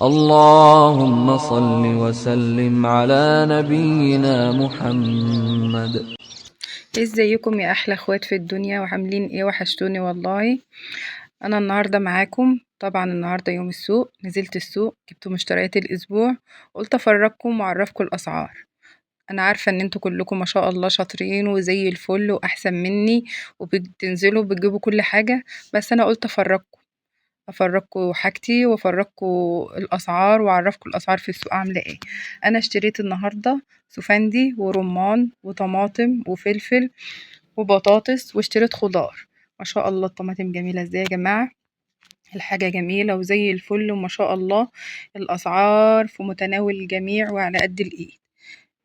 اللهم صل وسلم على نبينا محمد. ازيكم يا احلى اخوات في الدنيا، وعاملين ايه؟ وحشتوني والله. انا النهارده معاكم. طبعا النهارده يوم السوق، نزلت السوق جبت مشتريات الاسبوع، قلت افرجكم واعرفكم الاسعار. انا عارفه ان انتوا كلكم ما شاء الله شاطرين وزي الفل واحسن مني، وبتنزلوا بتجيبوا كل حاجه، بس انا قلت افرجكم حاجتي وافرجكم الاسعار واعرفكم الاسعار في السوق عامله ايه. انا اشتريت النهارده سفندي ورمان وطماطم وفلفل وبطاطس، واشتريت خضار. ما شاء الله الطماطم جميلة ازاي يا جماعة، الحاجة جميلة وزي الفل وما شاء الله. الأسعار في متناول الجميع وعلى قد الإيد،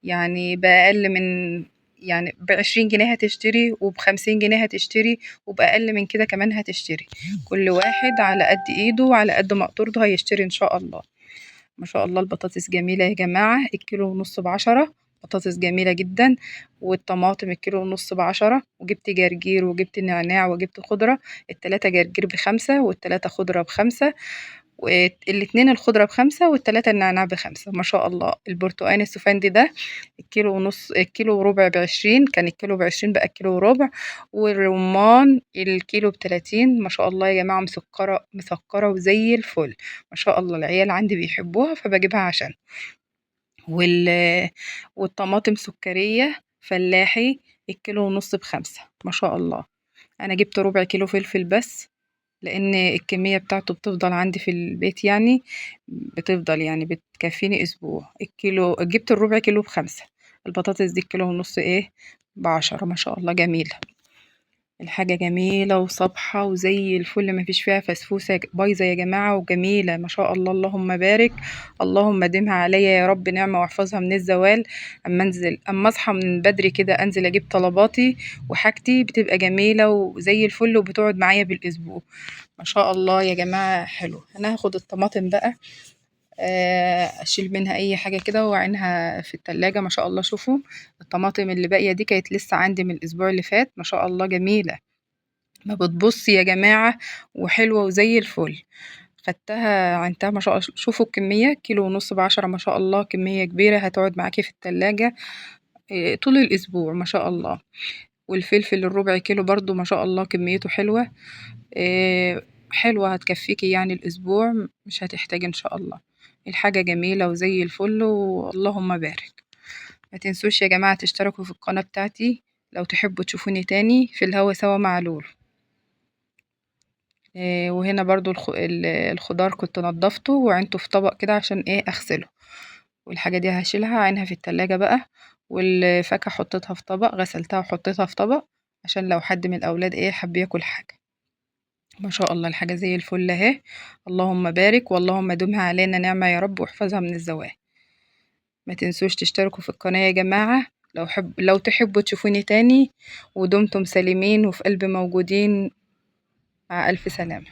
يعني بأقل من، يعني ب20 جنيه هتشتري، وب50 جنيه هتشتري، وبأقل من كده كمان هتشتري. كل واحد على قد إيده وعلى قد مقدرته هيشتري إن شاء الله. ما شاء الله البطاطس جميلة يا جماعة، الكيلو ونص ب10. بطاطس جميلة جدا. والطماطم الكيلو ونص ب10، وجبت جرجير وجبت نعناع وجبت خضرة. التلاتة جرجير ب5 والتلاتة خضرة ب5، والاتنين الخضرة ب5 والتلاتة النعناع ب5. ما شاء الله البرتقان السفندي ده الكيلو ونص، الكيلو وربع ب20، كان الكيلو ب20 بقى الكيلو وربع. والرمان الكيلو ب30. ما شاء الله يا جماعة مسكرة مسكرة وزي الفل. ما شاء الله العيال عندي بيحبوها فبجيبها عشان. وال... والطماطم سكرية فلاحي الكيلو ونص ب5. ما شاء الله. أنا جبت ربع كيلو فلفل بس، لأن الكمية بتاعته بتفضل عندي في البيت، يعني بتفضل يعني بتكفيني أسبوع. جبت الربع كيلو ب5. البطاطس دي الكيلو ونص ايه ب10. ما شاء الله جميلة، الحاجة جميلة وصابحة وزي الفل، مفيش فيها فسفوسة بايظة يا جماعة، وجميلة ما شاء الله. اللهم بارك، اللهم ديمها عليا يا رب نعمة واحفظها من الزوال. اما اصحى من بدري كده انزل اجيب طلباتي وحاجتي، بتبقى جميلة وزي الفل وبتقعد معايا بالاسبوع. ما شاء الله يا جماعة حلو. انا هاخد الطماطم بقى، اشيل منها اي حاجة كده واعينها في التلاجة. ما شاء الله شوفوا الطماطم اللي باقية دي كانت لسه عندي من الاسبوع اللي فات. ما شاء الله جميلة، ما بتبص يا جماعة، وحلوة وزي الفل. خدتها عينتها ما شاء الله. شوفوا الكمية كيلو ونص ب10. ما شاء الله كمية كبيرة هتقعد معاكي في التلاجة طول الأسبوع ما شاء الله. والفلفل الربع كيلو برضو ما شاء الله كميته حلوة، حلوة هتكفيكي يعني الأسبوع، مش هتحتاج إن شاء الله. الحاجة جميلة وزي الفل واللهم بارك. ما تنسوش يا جماعة تشتركوا في القناة بتاعتي لو تحبوا تشوفوني تاني في الهوا سوا مع لولو. وهنا برضو الخضار كنت نضفته وعينته في طبق كده عشان ايه اغسله. والحاجة دي هشيلها عينها في التلاجة بقى. والفاكهة حطيتها في طبق، غسلتها وحطيتها في طبق عشان لو حد من الأولاد ايه حب ياكل حاجة. ما شاء الله الحاجة زي الفل اهي. اللهم بارك، واللهم دمها علينا نعمة يا رب واحفظها من الزوال. ما تنسوش تشتركوا في القناة يا جماعة لو تحبوا تشوفوني تاني. ودمتم سالمين وفي قلبي موجودين. مع ألف سلامة.